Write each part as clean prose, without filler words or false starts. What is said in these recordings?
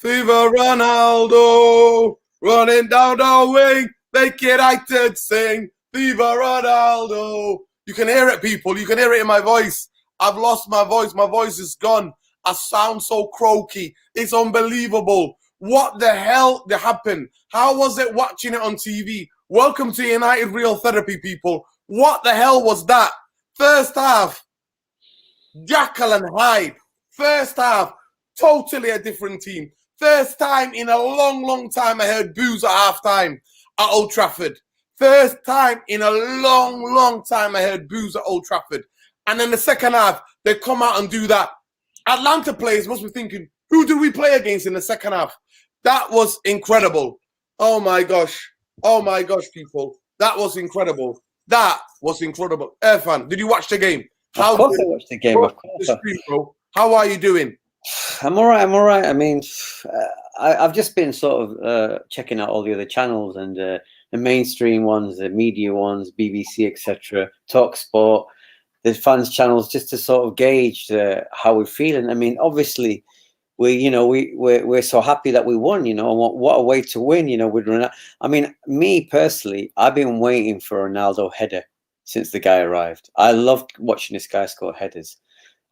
Viva Ronaldo, running down the wing, make it acted sing. Viva Ronaldo. You can hear it, people. You can hear it in my voice. I've lost my voice. My voice is gone. I sound so croaky. It's unbelievable. What the hell happened? How was it watching it on TV? Welcome to United Real Therapy, people. What the hell was that? First half, Jackal and Hyde. First half, totally a different team. First time in a long, long time I heard boos at halftime at Old Trafford. First time in a long, long time I heard boos at Old Trafford. And then the second half, they come out and do that. Atlanta players must be thinking, who did we play against in the second half? That was incredible. Oh my gosh. Oh my gosh, people. That was incredible. That was incredible. Irfan, did you watch the game? Of course I watched the game, of course. Stream, bro. How are you doing? I'm all right. I mean, I've just been sort of checking out all the other channels and the mainstream ones, the media ones, BBC, etc., Talk Sport, the fans channels, just to sort of gauge how we're feeling. I mean, obviously, we're so happy that we won. What a way to win. With Ronaldo. I mean, me personally, I've been waiting for a Ronaldo header since the guy arrived. I loved watching this guy score headers,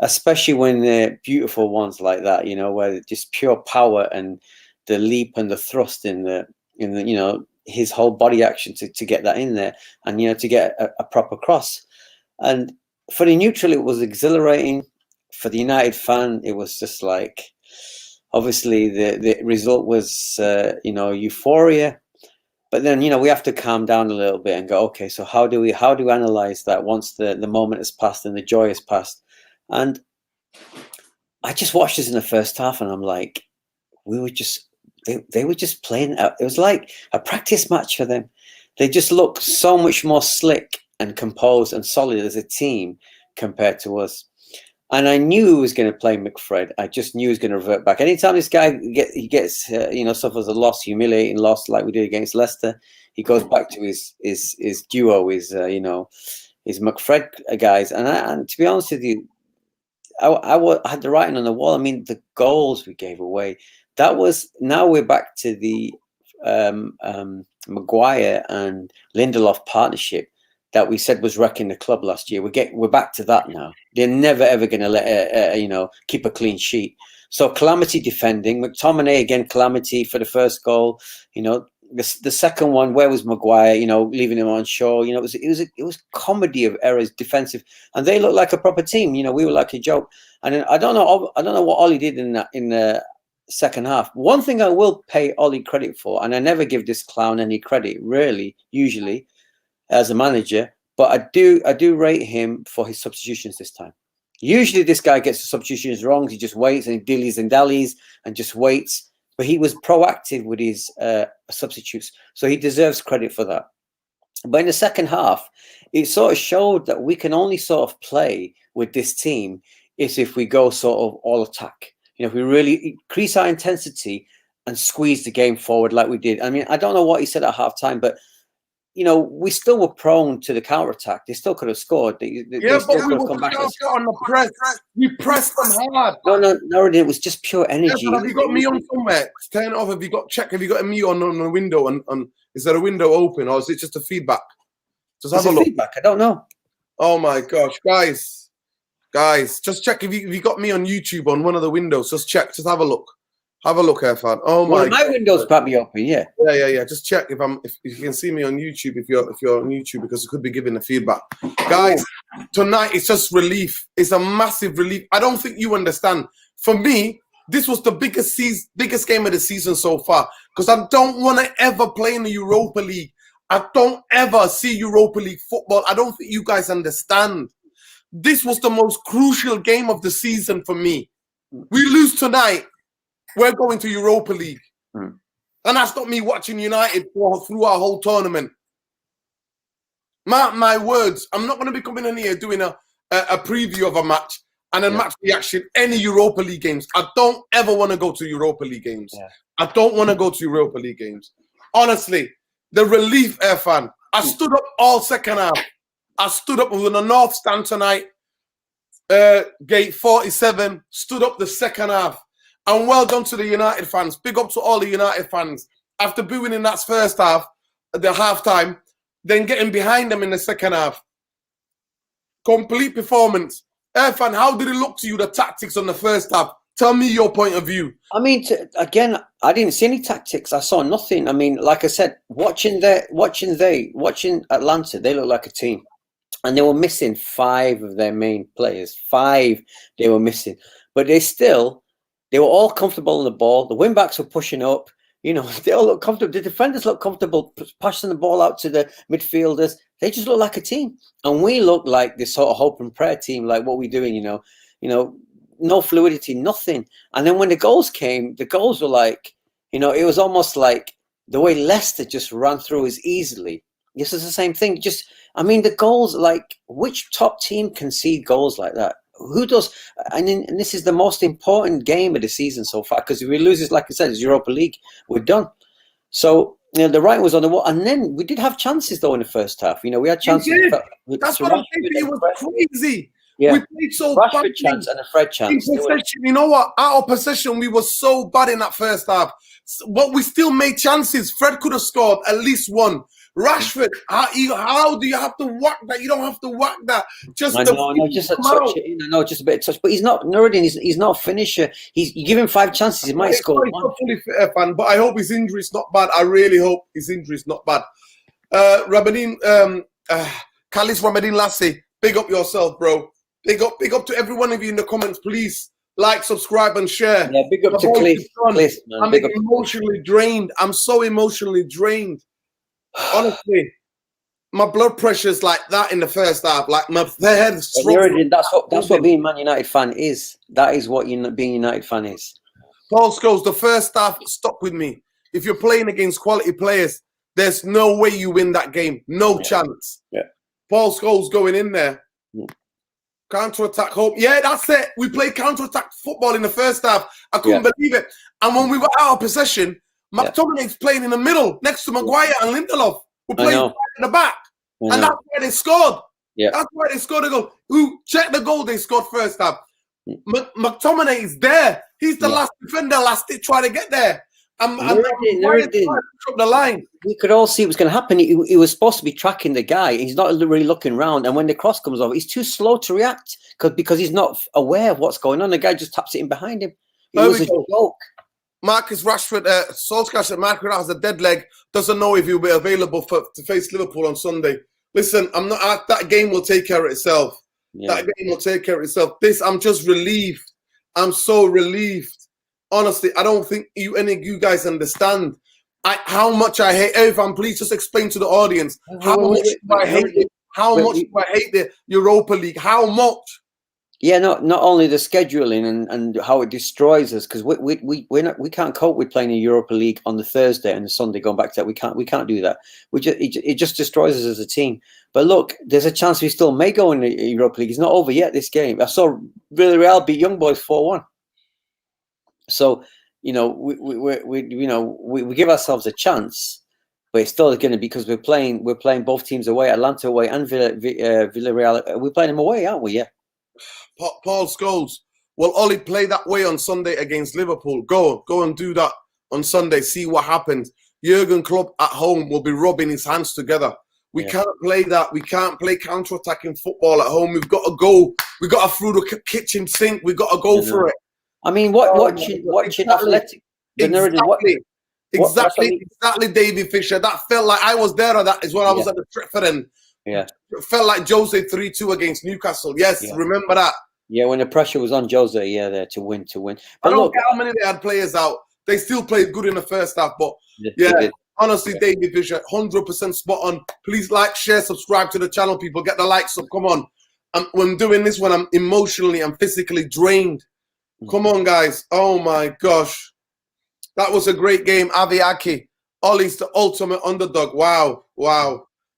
especially when they're beautiful ones like that. Where just pure power and the leap and the thrust in the his whole body action to get that in there, and to get a proper cross. And for the neutral, it was exhilarating. For the United fan, it was just like, obviously the result was euphoria. But then we have to calm down a little bit and go, okay, so how do we analyze that once the moment has passed and the joy has passed? And I just watched this in the first half, and I'm like, they were just playing. It was like a practice match for them. They just looked so much more slick and composed and solid as a team compared to us. And I knew he was going to play McFred. I just knew he was going to revert back. Anytime this guy gets suffers a loss, humiliating loss like we did against Leicester, he goes back to his duo, his McFred guys. And to be honest with you, I had the writing on the wall. I mean, the goals we gave away. Now we're back to the Maguire and Lindelof partnership that we said was wrecking the club last year. We're back to that now. They're never ever going to let keep a clean sheet. So calamity defending, McTominay again, calamity for the first goal. The second one, where was Maguire? Leaving him on shore. It was comedy of errors, defensive, and they looked like a proper team. We were like a joke. And then I don't know what Ollie did in the second half. One thing I will pay Ollie credit for, and I never give this clown any credit, really, usually, as a manager, but I do rate him for his substitutions this time. Usually this guy gets the substitutions wrong. He just waits and dillies and dallies and just waits. But he was proactive with his substitutes, so he deserves credit for that. But in the second half, it sort of showed that we can only sort of play with this team if we go sort of all attack. If we really increase our intensity and squeeze the game forward like we did. I mean, I don't know what he said at halftime, but we still were prone to the counter-attack. They still could have scored. But we were on the press. We pressed them hard. No, it was just pure energy. Have you got me on somewhere? Turn it off. Have you got me on the window? On is there a window open, or is it just a feedback? Just have a look. Feedback. I don't know. Oh my gosh, guys, just check if you got me on YouTube on one of the windows. Just check. Just have a look. Have a look, Irfan. Oh my! My window's probably open. Yeah. Yeah. Just check if you can see me on YouTube. If you're on YouTube, because it could be giving the feedback. Guys, tonight it's just relief. It's a massive relief. I don't think you understand. For me, this was the biggest game of the season so far, because I don't want to ever play in the Europa League. I don't ever see Europa League football. I don't think you guys understand. This was the most crucial game of the season for me. We lose tonight, we're going to Europa League. And that's not me watching United through our whole tournament. Mark my words, I'm not going to be coming in here doing a preview of a match and a match reaction, any Europa League games. I don't ever want to go to Europa League games. Yeah. I don't want to go to Europa League games. Honestly, the relief, Irfan. I stood up all second half. I stood up with the North Stand tonight, gate 47, stood up the second half. And well done to the United fans. Big up to all the United fans. After booing in that first half, the halftime, then getting behind them in the second half. Complete performance. Irfan, how did it look to you, the tactics on the first half? Tell me your point of view. I mean, again, I didn't see any tactics. I saw nothing. I mean, like I said, watching Atlanta, they look like a team. And they were missing 5 of their main players. 5 they were missing. But they were all comfortable on the ball. The wing-backs were pushing up. You know, they all look comfortable. The defenders look comfortable passing the ball out to the midfielders. They just look like a team. And we look like this sort of hope and prayer team, like what we're doing, you know, no fluidity, nothing. And then when the goals came, the goals were like, you know, it was almost like the way Leicester just ran through as easily. This is the same thing. Just, I mean, the goals, like, which top team concede goals like that? Who does? And this is the most important game of the season so far, because if we lose this, like I said, it's Europa League, we're done. So, you know, the writing was on the wall. And then we did have chances, though, in the first half. You know, we had chances. That's what I'm saying. It was crazy. Yeah. We played so Rashford chance and a Fred chance. You know what? Out of possession, we were so bad in that first half. But we still made chances. Fred could have scored at least one. Rashford, how do you have to whack that? You don't have to whack that. Just just a touch. No, just a bit of touch. But he's not Nuruddin. He's not a finisher. You give him 5 chances, he might score one. Fully fit, fan, but I hope his injury is not bad. I really hope his injury is not bad. Khalis Ramadan Lassie, big up yourself, bro. Big up to every one of you in the comments. Please like, subscribe, and share. Yeah, big up to Cliff. I'm emotionally drained. I'm so emotionally drained. Honestly, my blood pressure's like that in the first half. Like my head's that's what being Man United fan is. That is what being United fan is. Paul Scholes, the first half, stop with me. If you're playing against quality players, there's no way you win that game. No chance. Yeah. Paul Scholes going in there. Counter-attack hope. Yeah, that's it. We played counter-attack football in the first half. I couldn't believe it. And when we were out of possession, McTominay's playing in the middle next to Maguire and Lindelof. We're playing in the back. And that's where they scored. Yeah. That's where they scored a goal. Who checked the goal they scored first half? McTominay is there. He's the last defender, last to try to get there. The line. We could all see what was going to happen. He was supposed to be tracking the guy. He's not really looking around. And when the cross comes over, he's too slow to react because he's not aware of what's going on. The guy just taps it in behind him. It was a joke. Marcus Rashford, Solskjaer said Marcus has a dead leg. Doesn't know if he'll be available to face Liverpool on Sunday. Listen, I'm not. That game will take care of itself. Yeah. That game will take care of itself. I'm just relieved. I'm so relieved. Honestly, I don't think any of you guys understand how much I hate. Irfan, please just explain to the audience how much I hate it. How much I hate the Europa League. How much? Yeah, not only the scheduling and how it destroys us, because we can't cope with playing a Europa League on the Thursday and the Sunday going back to that. We can't do that. It just destroys us as a team. But look, there's a chance we still may go in the Europa League. It's not over yet. This game, I saw Villarreal beat Young Boys 4-1. So we give ourselves a chance, but it's still going to be because we're playing both teams away, Atlanta away and Villarreal. We're playing them away, aren't we? Yeah. Paul Scholes, will Ollie play that way on Sunday against Liverpool? Go and do that on Sunday. See what happens. Jurgen Klopp at home will be rubbing his hands together. We can't play that. We can't play counter-attacking football at home. We've got to go. We've got to through the kitchen sink. We've got to go for it. I mean, watching Athletic. Exactly, David Fisher. That felt like I was there. That is when I was at the Trafford end. Yeah. It felt like Jose 3-2 against Newcastle. Yes, remember that. Yeah, when the pressure was on Jose, there to win. But I don't care how many they had players out. They still played good in the first half. But honestly, David Fisher, 100% spot on. Please like, share, subscribe to the channel, people. Get the likes up. Come on. When doing this, when I'm emotionally and physically drained. Come on, guys. Oh, my gosh. That was a great game. Avi Aki. Ollie's the ultimate underdog. Wow.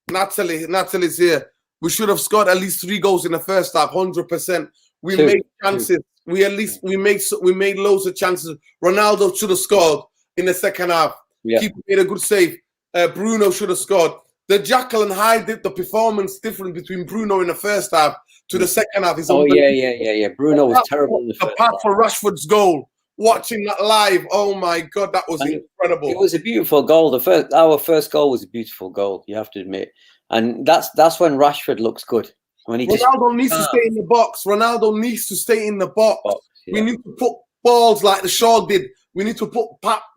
Natalie's here. We should have scored at least 3 goals in the first half. 100%. We made chances. We made loads of chances. Ronaldo should have scored in the second half. Yeah. Keeper made a good save. Bruno should have scored. The Jackal and Hyde did the performance different between Bruno in the first half to the second half. Yeah. Bruno was terrible in the first half. Apart from Rashford's goal, watching that live. Oh my God, that was And incredible. it was a beautiful goal. Our first goal was a beautiful goal. You have to admit, and that's when Rashford looks good. When he Ronaldo needs to stay in the box. Ronaldo needs to stay in the box. Yeah. We need to put balls like the Shaw did. We need to put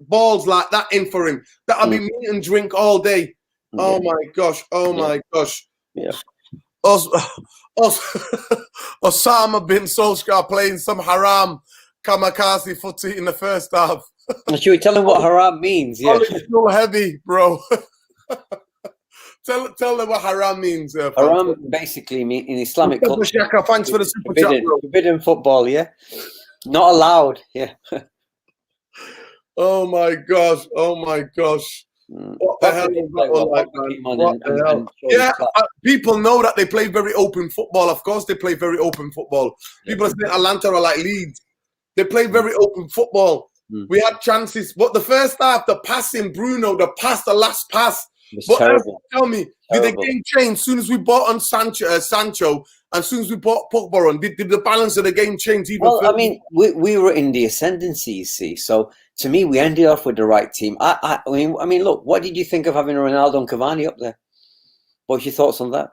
balls like that in for him. That'll be meat and drink all day. Oh my gosh. Oh my gosh. Yeah. Osama bin Solskjaer playing some haram kamikaze footy in the first half. Should we tell him what haram means? Yeah. It's so heavy, bro. Tell them what haram means. Haram basically means in Islamic culture. Shaka, thanks for the super chat, bro. Forbidden football, yeah. Not allowed, yeah. Oh my gosh! Oh my gosh! What the hell is that like, man? What the hell? Yeah, people know that they play very open football. Of course, they play very open football. People are saying Atlanta are like Leeds. They play very open football. We had chances, but the first half, the passing, Bruno, the last pass. But terrible. Tell me, did the game change as soon as we bought on Sancho, and as soon as we bought Pogba on? Did the balance of the game change even? Well, I mean, we were in the ascendancy, you see. So to me, we ended off with the right team. I mean, look, what did you think of having Ronaldo and Cavani up there? What's your thoughts on that?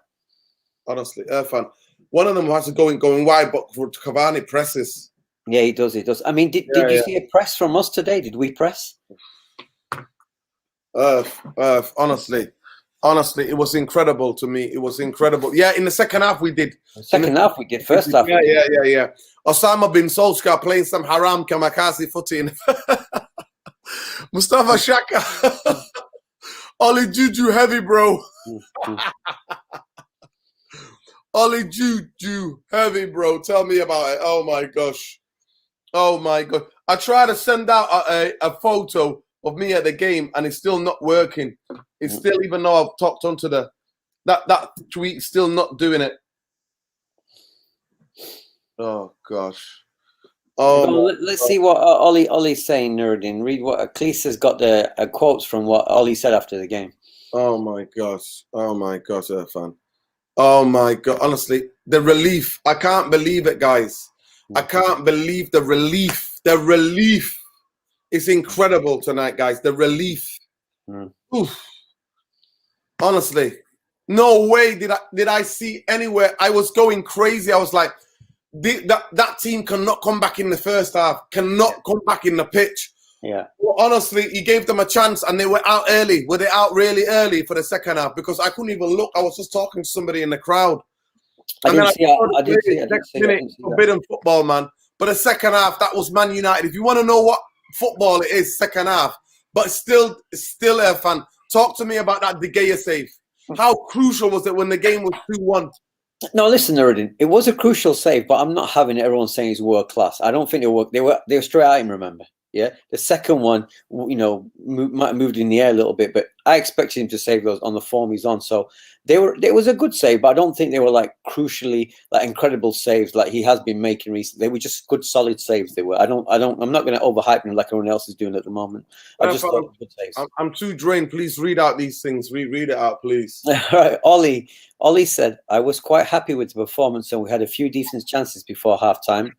Honestly, Irfan, one of them has to going wide, but Cavani presses. Yeah, he does. He does. I mean, did you see a press from us today? Did we press? Honestly, it was incredible to me. It was incredible. Yeah, in the second half we did. Second half we did. First half. Yeah. Osama bin Solskjaer playing some haram kamikaze footy in. Mustafa Shaka. Ollie Juju heavy, bro. Ollie Juju heavy, bro. Tell me about it. Oh my gosh. Oh my God. I tried to send out a photo of me at the game, and it's still not working. It's still, even though I've talked onto that tweet, still not doing it. Oh gosh. Oh, well, let's see what Ollie's saying, Nuruddin. Read what Khalees got the quotes from what Ollie said after the game. Oh my gosh, Irfan. Oh my God, honestly, the relief. I can't believe it, guys. I can't believe the relief. The relief is incredible tonight, guys. The relief. Oof. Honestly, no way did I see anywhere. I was going crazy. I was like, that team cannot come back in the first half. Cannot come back in the pitch. Yeah. Well, honestly, he gave them a chance, and they were out early. Were they out really early for the second half? Because I couldn't even look. I was just talking to somebody in the crowd. I didn't see forbidden football, man. But the second half, that was Man United. If you want to know what football it is, second half. But still a fan. Talk to me about that De Gea save. How crucial was it when the game was 2-1? No, listen, Nuruddin. It was a crucial save, but I'm not having everyone saying he's world class. I don't think they were straight at him. Remember. Yeah, the second one, might have moved in the air a little bit, but I expected him to save those on the form he's on. So it was a good save, but I don't think they were like crucially like incredible saves like he has been making recently. They were just good, solid saves. They were. I'm not going to overhype them like everyone else is doing at the moment. I just thought good saves. I'm too drained. Please read out these things. Read it out, please. All right, Ollie said, I was quite happy with the performance, and we had a few decent chances before halftime.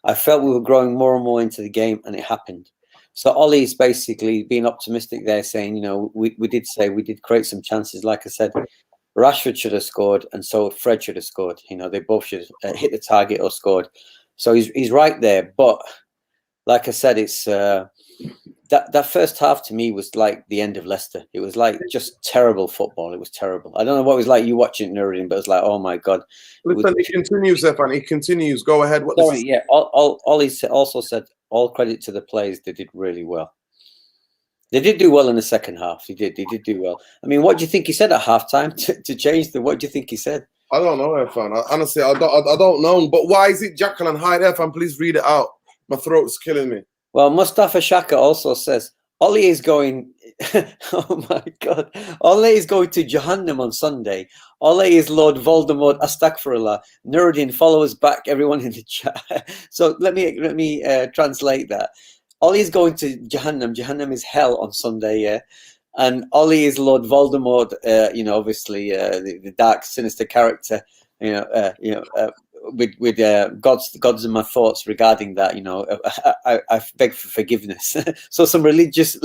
I felt we were growing more and more into the game, and it happened. So Ollie's basically being optimistic there, saying, we did create some chances. Like I said, Rashford should have scored, and so Fred should have scored. They both should have hit the target or scored. So he's right there. But like I said, it's that first half to me was like the end of Leicester. It was like just terrible football. It was terrible. I don't know what it was like you watching Nuruddin, but it was like, oh my God. Listen, it continues, Stefan. It continues. Go ahead. Ollie also said, all credit to the players. They did really well. They did do well in the second half. They did do well. I mean, what do you think he said at halftime to change what do you think he said? I don't know, Irfan. Honestly, I don't know. But why is it Jekyll and Hyde, Irfan? Please read it out. My throat's killing me. Well, Mustafa Shaka also says, Ollie is going, oh my God, Ollie is going to Jahannam on Sunday. Ollie is Lord Voldemort, Astaghfirullah. Nuruddin, follow us back, everyone in the chat. So let me translate that. Ollie is going to Jahannam. Jahannam is hell on Sunday, yeah. And Ollie is Lord Voldemort, obviously the dark, sinister character, with God's in my thoughts regarding that. I beg for forgiveness. So some religious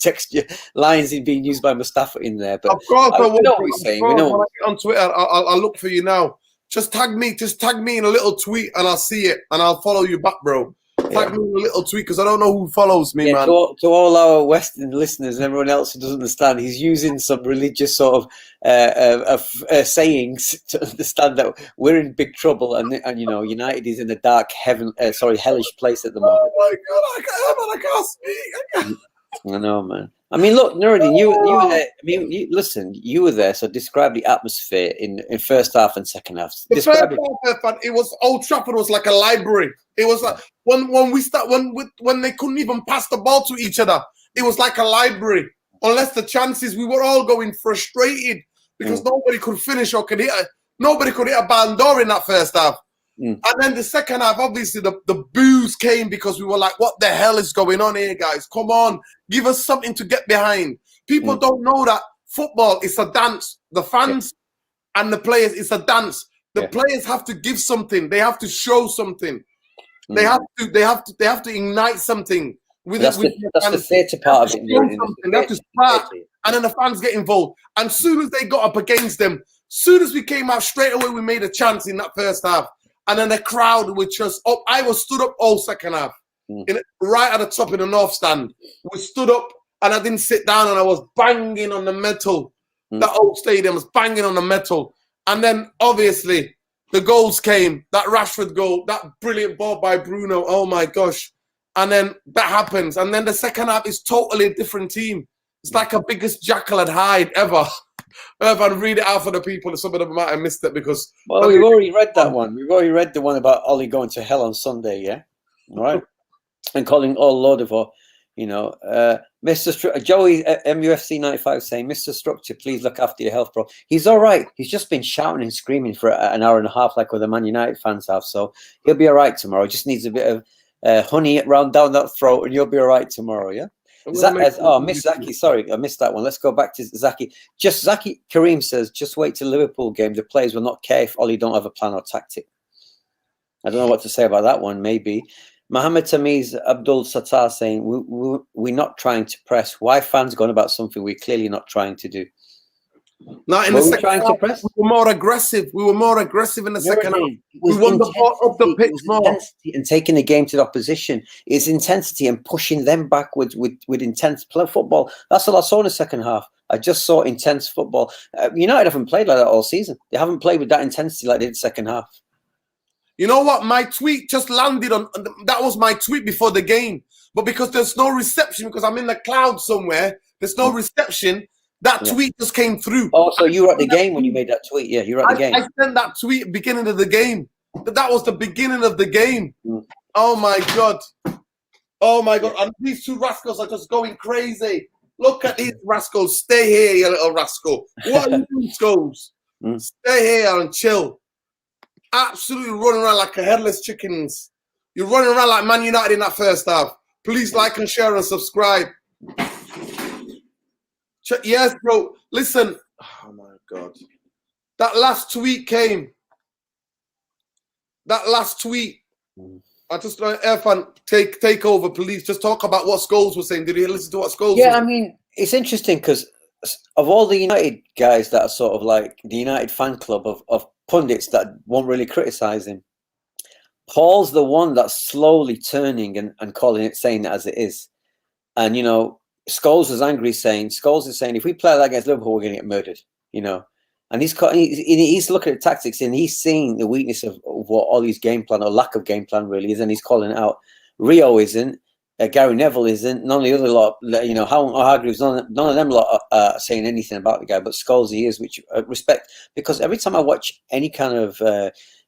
texture lines is being used by Mustafa in there, but of course, we know what he's saying. We know. When I get on Twitter, I'll look for you now. Just tag me in a little tweet, and I'll see it, and I'll follow you back, bro. Tag me in a little tweet because I don't know who follows me, man. To all our Western listeners and everyone else who doesn't understand, he's using some religious sort of sayings to understand that we're in big trouble, and United is in a dark hellish place at the moment. Oh my God, I can't speak. I know, man. I mean, look, Nuruddin, you were there. I mean, listen, you were there. So describe the atmosphere in first half and second half. The first half, it was Old Trafford was like a library. It was like when they couldn't even pass the ball to each other. It was like a library. Unless the chances, we were all going frustrated because nobody could finish or could hit. Nobody could hit a barn door in that first half. And then the second half, obviously, the boos came because we were like, what the hell is going on here, guys? Come on, give us something to get behind. People don't know that football is a dance. The fans and the players, it's a dance. The players have to give something. They have to show something. They have to ignite something. That's the theatre part of it. They have to spark, and then the fans get involved. And soon as they got up against them, soon as we came out straight away, we made a chance in that first half. And then the crowd was just up. I was stood up all second half, right at the top in the north stand. We stood up, and I didn't sit down, and I was banging on the metal. That old stadium was banging on the metal. And then, obviously, the goals came. That Rashford goal, that brilliant ball by Bruno. Oh, my gosh. And then that happens. And then the second half is totally a different team. It's like a biggest Jekyll and Hyde ever. If I read it out for the people, some of them might have missed it because... Well, we've already read that one. We've already read the one about Ollie going to hell on Sunday, yeah? All right? And calling all Lord for, Mr. Joey MUFC 95 saying, Mr. Structure, please look after your health, bro. He's all right. He's just been shouting and screaming for an hour and a half like what the Man United fans have. So he'll be all right tomorrow. Just needs a bit of honey down that throat and you'll be all right tomorrow, yeah? Miss Zaki, sorry, I missed that one. Let's go back to Zaki. Zaki Kareem says, just wait till Liverpool game. The players will not care if Ollie don't have a plan or tactic. I don't know what to say about that one, maybe. Mohammed Tamiz Abdul Sattar saying, we're not trying to press. Why fans going about something we're clearly not trying to do? Not in the second half, we were more aggressive. We were more aggressive in the second half. We won the ball up the pitch more. And taking the game to the opposition. It's intensity and pushing them backwards with intense play football. That's all I saw in the second half. I just saw intense football. United haven't played like that all season. They haven't played with that intensity like they did the second half. You know what? My tweet just landed on... That was my tweet before the game. But because there's no reception, because I'm in the cloud somewhere, there's no reception... That tweet just came through. Oh, so you were at the game when you made that tweet? Yeah, you were at the game. I sent that tweet at the beginning of the game. That was the beginning of the game. Oh, my God. Oh, my God. And these two rascals are just going crazy. Look at these rascals. Stay here, you little rascal. What are you doing, Scholes? Stay here and chill. Absolutely running around like a headless chickens. You're running around like Man United in that first half. Please like and share and subscribe. Yes, bro. Listen. Oh, my God. That last tweet came. That last tweet. I just Irfan, take over, please. Just talk about what Scholes was saying. Did you listen to what Scholes was saying? I mean, it's interesting because of all the United guys that are sort of like the United fan club of pundits that won't really criticise him, Paul's the one that's slowly turning and calling it, saying it as it is. And, Scholes is angry, Scholes is saying, if we play that against Liverpool, we're going to get murdered, And he's looking at tactics and he's seeing the weakness of what Ollie's game plan or lack of game plan really is, and he's calling it out. Rio isn't, Gary Neville isn't, none of the other lot, Hargreaves, none of them lot are saying anything about the guy, but Scholes he is, which I respect, because every time I watch any kind of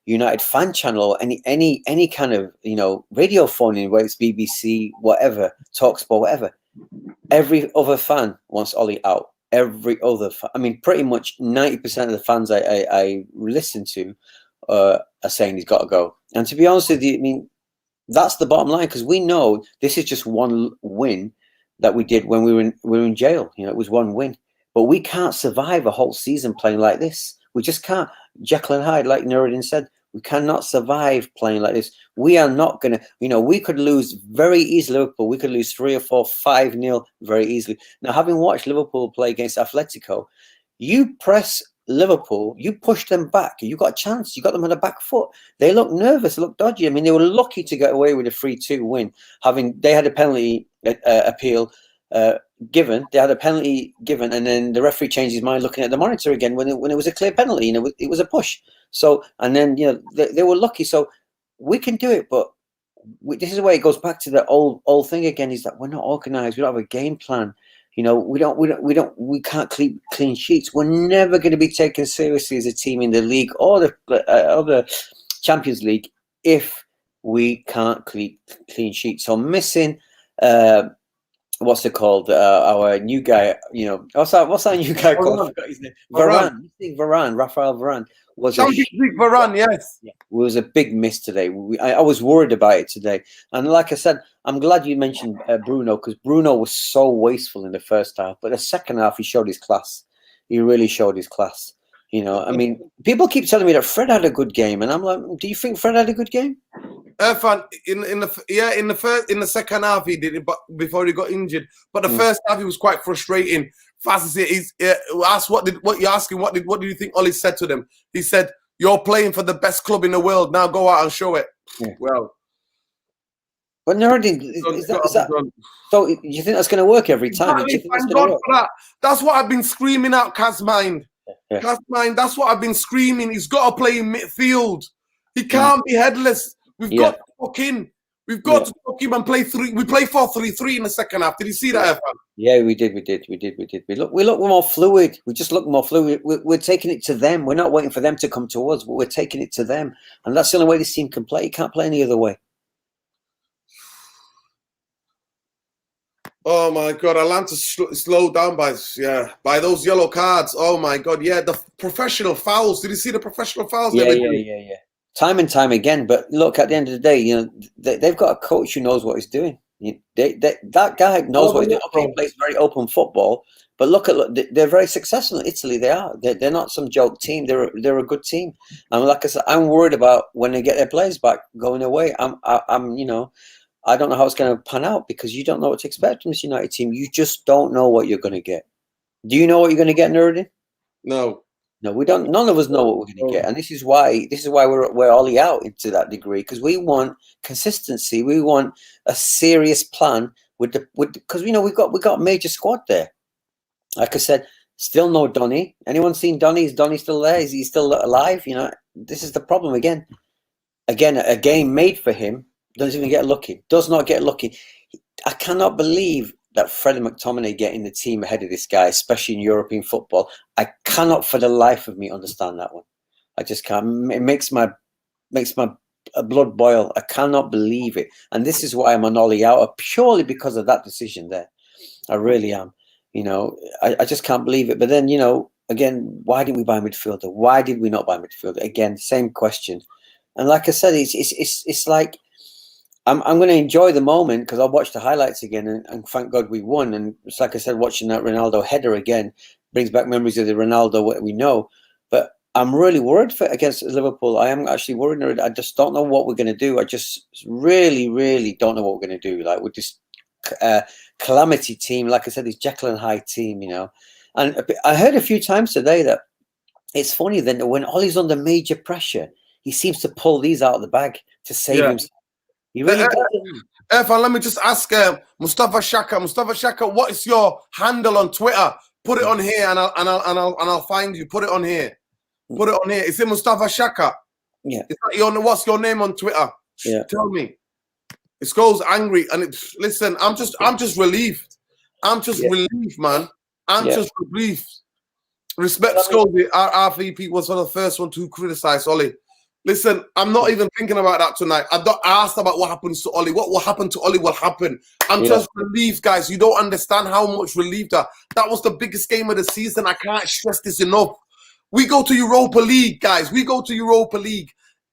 United fan channel or any kind of radio phoning, whether it's BBC, whatever, Talksport, whatever, every other fan wants Ollie out. Every other, pretty much 90% of the fans I listen to are saying he's got to go. And to be honest with you, that's the bottom line, because we know this is just one win that we did when we were in jail. It was one win, but we can't survive a whole season playing like this. We just can't. Jekyll and Hyde, like Nuruddin said, We cannot survive playing like this. We are not going to, we could lose very easily. Liverpool, we could lose 3 or 4, 5-0 very easily. Now, having watched Liverpool play against Atletico, you press Liverpool, you push them back. You got a chance. You got them on the back foot. They look nervous. They look dodgy. I mean, they were lucky to get away with a 3-2 win. They had a penalty appeal given. They had a penalty given, and then the referee changed his mind looking at the monitor again when it was a clear penalty, and it was a push. So, and then they were lucky. So we can do it, but this is where it goes back to the old thing again. Is that we're not organised. We don't have a game plan. We can't keep clean sheets. We're never going to be taken seriously as a team in the league or the Champions League if we can't keep clean sheets. So missing, what's it called? Our new guy, what's our new guy called? I forgot his name. Varane, Rafael Varane was Varane, yes. Yeah, it was a big miss today. I was worried about it today, and like I said, I'm glad you mentioned Bruno, because Bruno was so wasteful in the first half, but the second half he showed his class. He really showed his class. I mean, people keep telling me that Fred had a good game, and I'm like, do you think Fred had a good game? Irfan, in the second half he did it, but before he got injured. But the first half he was quite frustrating. Fast as asked what you're asking, what do you think Ollie said to them? He said, "You're playing for the best club in the world. Now go out and show it." Yeah. Well, but Nuruddin, so you think that's going to work every time? Thank God for that. That's what I've been screaming out, Kaz Mind. Yeah. Kaz Mind, that's what I've been screaming. He's got to play in midfield. He can't be headless. We've got to fuck in. We've got to fuck him and play 3. We play 4-3-3 in the second half. Did you see that, Irfan? Yeah, we did. We look more fluid. We just look more fluid. We're taking it to them. We're not waiting for them to come to us, but we're taking it to them. And that's the only way this team can play. You can't play any other way. Oh my God! I learned to slow down by those yellow cards. Oh my God! Yeah, the professional fouls. Did you see the professional fouls? Yeah. Time and time again. But look, at the end of the day, they've got a coach who knows what he's doing. That guy knows what he's doing. Okay, he plays very open football. But look, they're very successful in Italy. They are. They're not some joke team. They're a good team. And like I said, I'm worried about when they get their players back going away. I don't know how it's going to pan out, because you don't know what to expect from this United team. You just don't know what you're going to get. Do you know what you're going to get, Nuruddin? No, we don't. None of us know what we're going to get, and this is why we're Ollie out to that degree, because we want consistency. We want a serious plan because we've got a major squad there. Like I said, still no Donny. Anyone seen Donny? Is Donny still there? Is he still alive? This is the problem again. Again, a game made for him. Doesn't even get lucky. Does not get lucky. I cannot believe that Freddie McTominay getting the team ahead of this guy, especially in European football. I cannot for the life of me understand that one. I just can't. It makes my blood boil. I cannot believe it. And this is why I'm on Ollie out, purely because of that decision there. I really am. I just can't believe it. But then, again, why didn't we buy a midfielder? Why did we not buy a midfielder? Again, same question. And like I said, it's like, I'm going to enjoy the moment, because I'll watch the highlights again, and thank God we won. And it's like I said, watching that Ronaldo header again brings back memories of the Ronaldo we know. But I'm really worried against Liverpool. I am actually worried. I just don't know what we're going to do. I just really, really don't know what we're going to do. Like with this calamity team, like I said, this Jekyll and Hyde team, And I heard a few times today that it's funny that when Ollie's under major pressure, he seems to pull these out of the bag to save himself. He really doesn't. Irfan, let me just ask Mustafa Shaka. Mustafa Shaka, what is your handle on Twitter? Put it on here, and I'll find you. Put it on here. Put it on here. Is it Mustafa Shaka? Yeah. What's your name on Twitter? Yeah. Tell me. It goes angry, and listen. I'm just relieved. I'm just relieved, man. I'm just relieved. Respect, Scolby. RVP was one of the first one to criticize Ollie. Listen, I'm not even thinking about that tonight. I've not asked about what happens to Ollie. What will happen to Ollie will happen. I'm just relieved, guys. You don't understand how much relieved that was the biggest game of the season. I can't stress this enough. We go to Europa League, guys. We go to Europa League.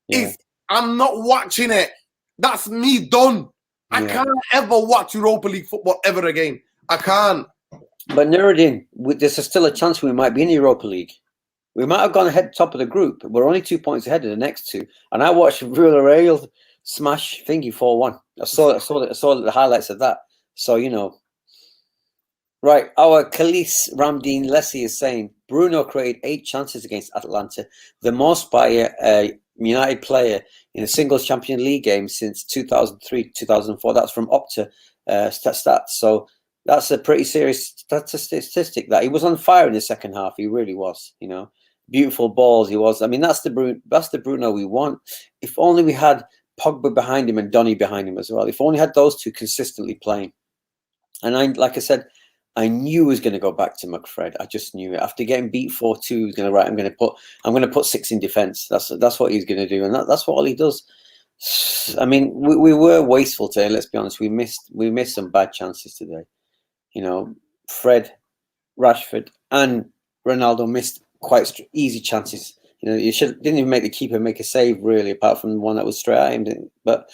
Yeah. If I'm not watching it, that's me done. I can't ever watch Europa League football ever again. I can't. But Nuruddin, there's still a chance we might be in the Europa League. We might have gone ahead top of the group. We're only 2 points ahead of the next two. And I watched Villarreal smash thingy 4-1. I saw the highlights of that. So, you know. Right, our Khalees Ramdeen Lessie is saying Bruno created 8 chances against Atlanta, the most by a United player in a singles Champions League game since 2003-2004. That's from Opta stats. So that's a pretty serious statistic. That he was on fire in the second half. He really was. You know, beautiful balls. He was. I mean, that's the Bruno we want. If only we had Pogba behind him and Donny behind him as well. If only had those two consistently playing. And like I said, I knew he was going to go back to McFred. I just knew it. After getting beat 4-2, he's going to I'm going to put 6 in defence. That's what he's going to do, and that's what all he does. I mean, we were wasteful today. Let's be honest. We missed some bad chances today. You know, Fred, Rashford, and Ronaldo missed quite easy chances. You know, didn't even make the keeper make a save really, apart from the one that was straight at him. But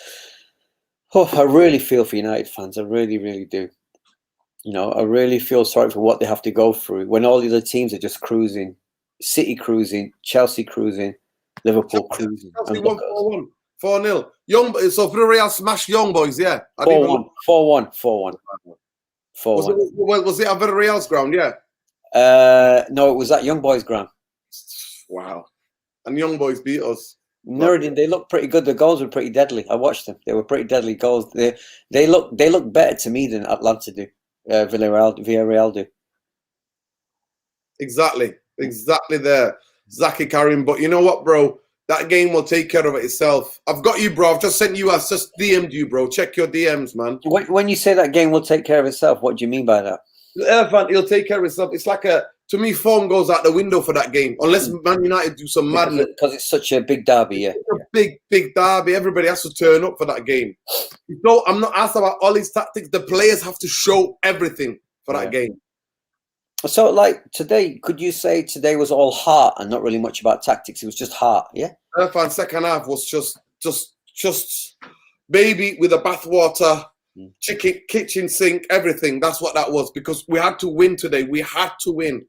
I really feel for United fans. I really, really do. You know, I really feel sorry for what they have to go through when all the other teams are just cruising. City cruising, Chelsea cruising, Liverpool cruising. Chelsea won 4-1, 4-0. So Villarreal smashed Young Boys, yeah. 4-1, 4-1. Was it at Villarreal's ground? Yeah. No, it was at Young Boys' ground. Wow. And Young Boys beat us. Nuruddin, they looked pretty good. The goals were pretty deadly. I watched them. They were pretty deadly goals. They look better to me than Atlanta do. Villarreal do. Exactly there, Zaki Karim. But you know what, bro? That game will take care of it itself. I've got you, bro. I've just sent you. I've just DM'd you, bro. Check your DMs, man. When you say that game will take care of itself, what do you mean by that? It'll take care of itself. It's like to me, form goes out the window for that game unless Man United do some madness. Because it's such a big derby, yeah. It's a big derby. Everybody has to turn up for that game. So I'm not asked about all his tactics. The players have to show everything for that game. So, like today, could you say today was all heart and not really much about tactics? It was just heart, yeah. Second half was just baby with a bathwater, chicken, kitchen sink, everything. That's what that was because we had to win today. We had to win.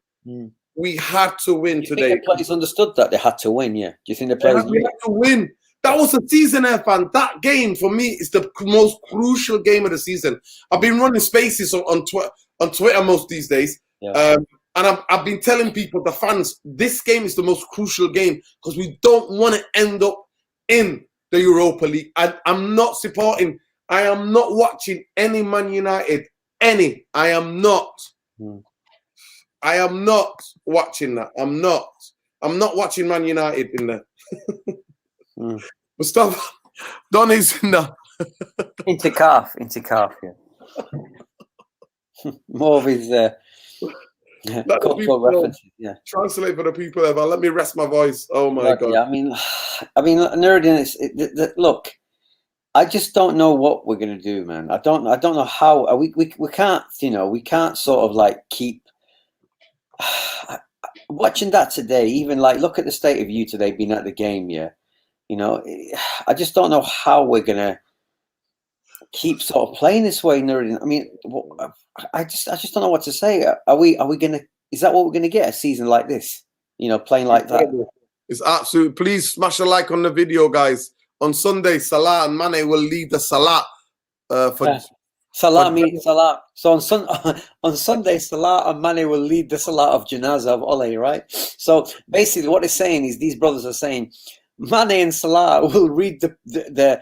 We had to win today. Think the players understood that they had to win. Yeah. Do you think the players? We had to win. That was the season, fan. That game for me is the most crucial game of the season. I've been running spaces on Twitter most these days, and I've been telling people, the fans, this game is the most crucial game because we don't want to end up in the Europa League. I'm not supporting. I am not watching any Man United. I am not. I am not watching that. I'm not watching Man United in there. Mustafa, Donny's in there. Intikaf, yeah. More of his cultural references, yeah. Translate for the people there, but let me rest my voice. Oh my God. Yeah, I mean, Nuruddin, look, I just don't know what we're gonna do, man. I don't know how we can't, we can't sort of like keep watching that today. Even like look at the state of you today, being at the game, yeah. I just don't know how we're gonna keep sort of playing this way, Nuruddin. I mean, I just don't know what to say. Are we gonna? Is that what we're gonna get? A season like this, playing like that? It's absolute. Please smash a like on the video, guys. On Sunday, Salah and Mane will lead the Salah for. Salah means Salah. So on Sunday, Salah and Mane will lead the Salah of Janazah of Ole, right? So basically, what they're saying is these brothers are saying Mane and Salah will read the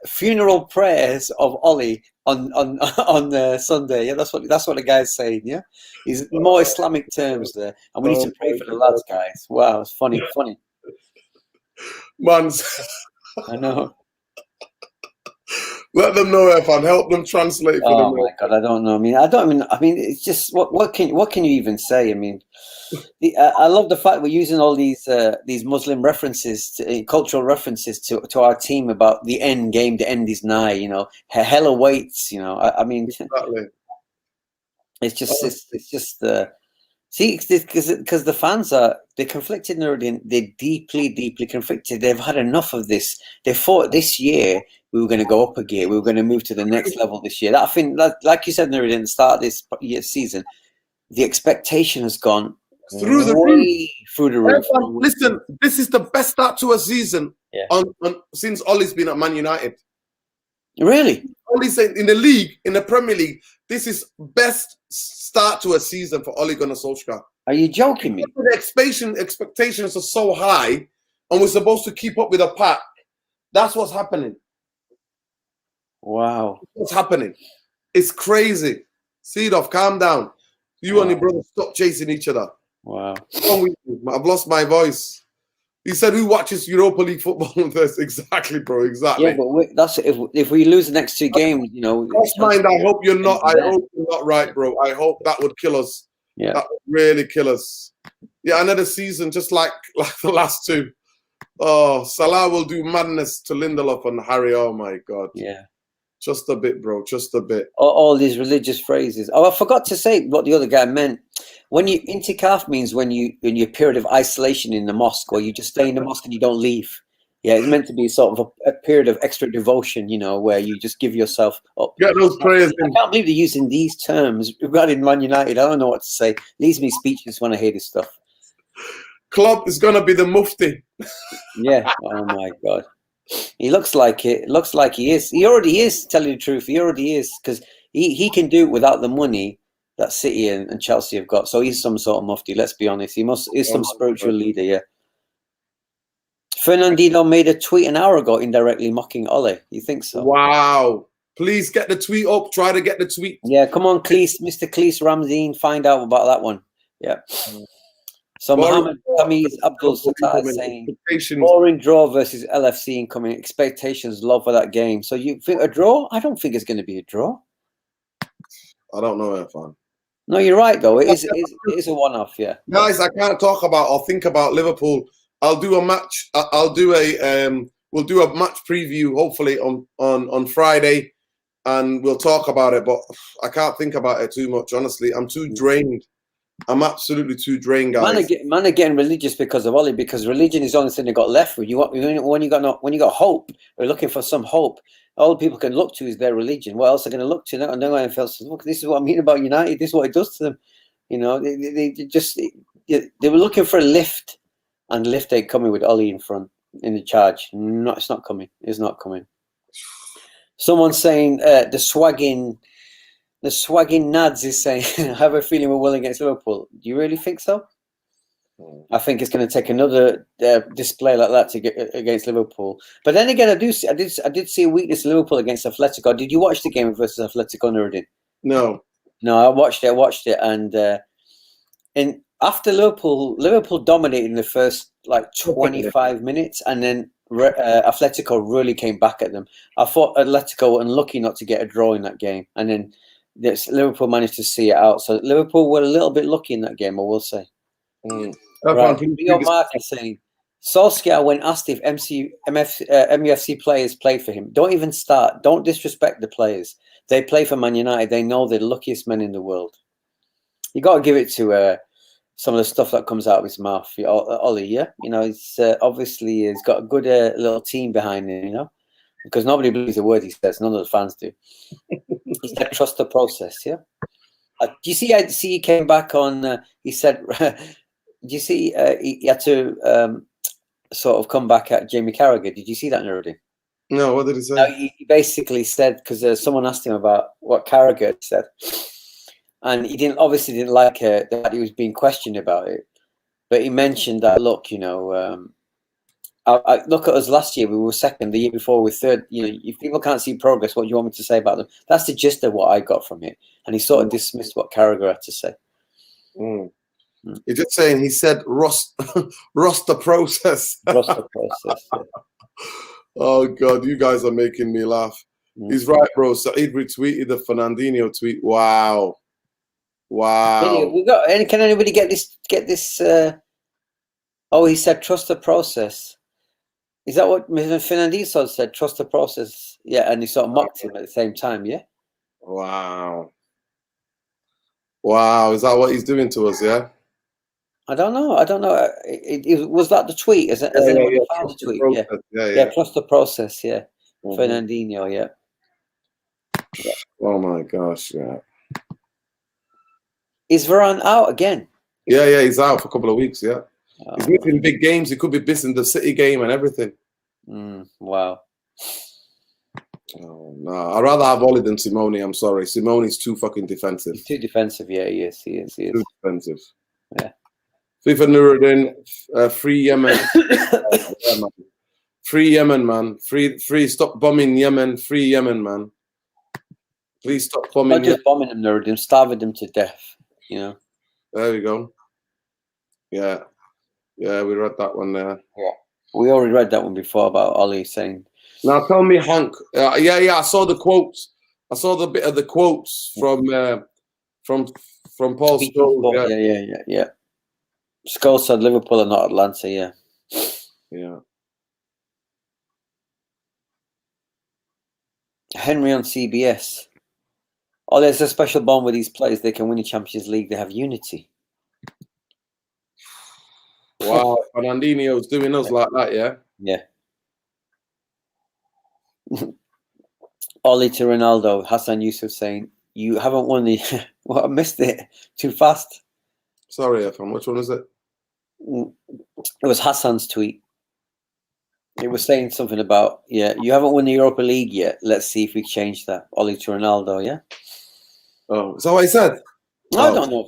funeral prayers of Oli on Sunday. Yeah, that's what the guy's saying. Yeah, he's more Islamic terms there, and we need to pray for the lads, guys. Wow, it's funny. Man, I know. Let them know, Irfan. Help them translate for them. Oh my God, I don't know. I mean, it's just what can you even say? I mean, I love the fact we're using all these Muslim references, cultural references to our team about the end game. The end is nigh. Hell awaits. I mean, exactly. It's just see, because the fans they're conflicted. They're deeply conflicted. They've had enough of this. They thought this year we were going to go up a gear. We were going to move to the next level this year. I think, like you said, Nuruddin, at the start of this season, the expectation has gone through the roof. Way through the roof. Everyone, listen, this is the best start to a season since Ollie's been at Man United. Really? Ollie said in the league, in the Premier League, this is best start to a season for Ole Gunnar Solskjaer. Are you joking me? The expectations are so high, and we're supposed to keep up with the pack. That's what's happening. Wow. What's happening? It's crazy. Seedorf, calm down. You and your brother stop chasing each other. Wow. I've lost my voice. He said, "Who watches Europa League football?" Exactly, bro. Exactly. Yeah, but that's if we lose the next 2 games, you know. Cross mind. I hope you're not. I hope you're not right, bro. I hope that would kill us. Yeah. That would really kill us. Yeah, another season just like the last 2. Oh, Salah will do madness to Lindelof and Harry. Oh my God. Yeah. Just a bit, bro. Just a bit. All these religious phrases. Oh, I forgot to say what the other guy meant. When you intikaf means when you in your period of isolation in the mosque, or you just stay in the mosque and you don't leave. Yeah, it's meant to be sort of a period of extra devotion, you know, where you just give yourself up. Get those prayers in. I can't believe they're using these terms regarding Man United. I don't know what to say. Leaves me speechless when I hear this stuff. Klopp is gonna be the mufti. Yeah. Oh my God. He looks like it. Looks like he is. He already is. Tell you the truth, he already is, because he can do it without the money that City and Chelsea have got. So he's some sort of mufti. Let's be honest. He's some spiritual leader. Yeah. Fernandinho made a tweet an hour ago indirectly mocking Ole. You think so? Wow. Please get the tweet up. Try to get the tweet. Yeah. Come on, Cleese, Mr. Cleese Ramzeen. Find out about that one. Yeah. So Mohammed Tamiz Abdul Sattar is saying boring draw versus LFC incoming. Expectations low for that game. So you think a draw? I don't think it's going to be a draw. I don't know, Irfan. No, you're right though. It is a one-off. Yeah. Guys, I can't talk about or think about Liverpool. I'll do a match. I'll do we'll do a match preview hopefully on Friday, and we'll talk about it. But I can't think about it too much. Honestly, I'm too drained. I'm absolutely too drained, guys. Man are getting religious because of Ollie, because religion is the only thing they got left with. When you got hope, we're looking for some hope. All people can look to is their religion. What else are going to look to? And then I felt, look, this is what I mean about United. This is what it does to them. You know, they were looking for a lift, and the lift ain't coming with Ollie in front in the charge. No, it's not coming. It's not coming. Someone saying the swagging Nads is saying, I have a feeling we're well against Liverpool. Do you really think so? I think it's going to take another display like that to get against Liverpool. But then again, I did see a weakness in Liverpool against Atletico. Did you watch the game versus Atletico, Nuruddin? No. No, I watched it, and after Liverpool dominated in the first like 25 minutes, and then Atletico really came back at them. I thought Atletico were unlucky not to get a draw in that game, and then Liverpool managed to see it out. So Liverpool were a little bit lucky in that game, I will say. Right. Leo Mark is saying, Solskjaer, when asked if MUFC players played for him, don't even start. Don't disrespect the players. They play for Man United. They know they're the luckiest men in the world. You got to give it to some of the stuff that comes out of his mouth. Ollie, yeah? You know, it's obviously he's got a good little team behind him, you know, because nobody believes a word he says. None of the fans do. He said, trust the process, yeah? Do you see, he came back on, he said, do you see he had to sort of come back at Jamie Carragher? Did you see that already? No, what did he say? No, he basically said, because someone asked him about what Carragher had said, and he obviously didn't like that he was being questioned about it, but he mentioned that, look, you know, I look at us last year, we were second. The year before, we were third. You know, if people can't see progress, what do you want me to say about them? That's the gist of what I got from it. And he sort of dismissed what Carragher had to say. He's just saying, he said, rust the process. Rust the process. Yeah. Oh, God, you guys are making me laugh. He's right, bro. Saeed retweeted the Fernandinho tweet. Wow. Anyway, can anybody get this? Oh, he said, trust the process. Is that what Fernandinho said? Trust the process. Yeah, and he sort of mocked him at the same time, yeah? Wow. Is that what he's doing to us, yeah? I don't know. Was that the tweet? As anyone found the tweet? Yeah, trust the process, yeah. Fernandinho, yeah. Oh, my gosh, yeah. Is Varane out again? Yeah, he's out for a couple of weeks. Yeah, Oh, he's missing big games. He could be missing the City game and everything. wow. Oh, no, I'd rather have Ollie than Simone. I'm sorry, Simone's too fucking defensive. He's too defensive. Yeah, he is. He is. Too defensive. Yeah. FIFA Nuruddin, free Yemen. Yeah, man. Free Yemen, man. Free. Stop bombing Yemen. Free Yemen, man. Please stop bombing. Not just bombing them, Nuruddin, starving them to death. You know. There we go. Yeah, we read that one there. Yeah, we already read that one before about Ollie saying. Now tell me, Hank. Yeah. I saw the quotes. I saw the bit of the quotes from Paul Scholes. Yeah. Scholes said Liverpool and not Atlanta. Yeah. Henry on CBS. Oh, there's a special bond with these players. They can win the Champions League. They have unity. Wow, Fernandinho's doing us like that, yeah? Yeah. Ollie to Ronaldo. Hassan Yusuf saying, you haven't won the... Well, I missed it. Too fast. Sorry, Efan. Which one is it? It was Hassan's tweet. It was saying something about, you haven't won the Europa League yet. Let's see if we change that. Ollie to Ronaldo, yeah? Oh, is that what he said? I don't know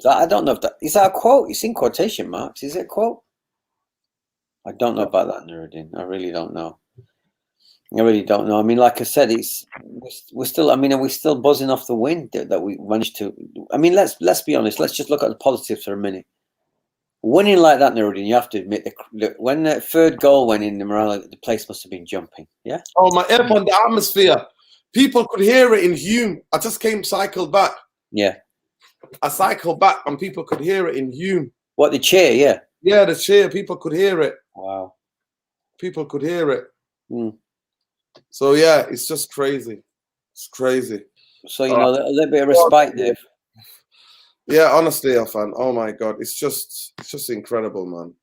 if that... Is that a quote? It's in quotation marks. Is it a quote? I don't know about that, Nuruddin. I really don't know. I mean, like I said, we're still. I mean, are we still buzzing off the wind that we managed to? I mean, let's be honest. Let's just look at the positives for a minute. Winning like that, Nuruddin, you have to admit when the third goal went in, the place must have been jumping. Yeah. Oh my! Efan, the atmosphere. People could hear it in Hume. I just cycled back. Yeah. I cycled back, and people could hear it in Hume. What, the cheer? Yeah. Yeah, the cheer. People could hear it. Wow. People could hear it. So yeah, it's just crazy. It's crazy. So a little bit of respite there. Yeah, honestly, Afan. Oh my God, it's just incredible, man.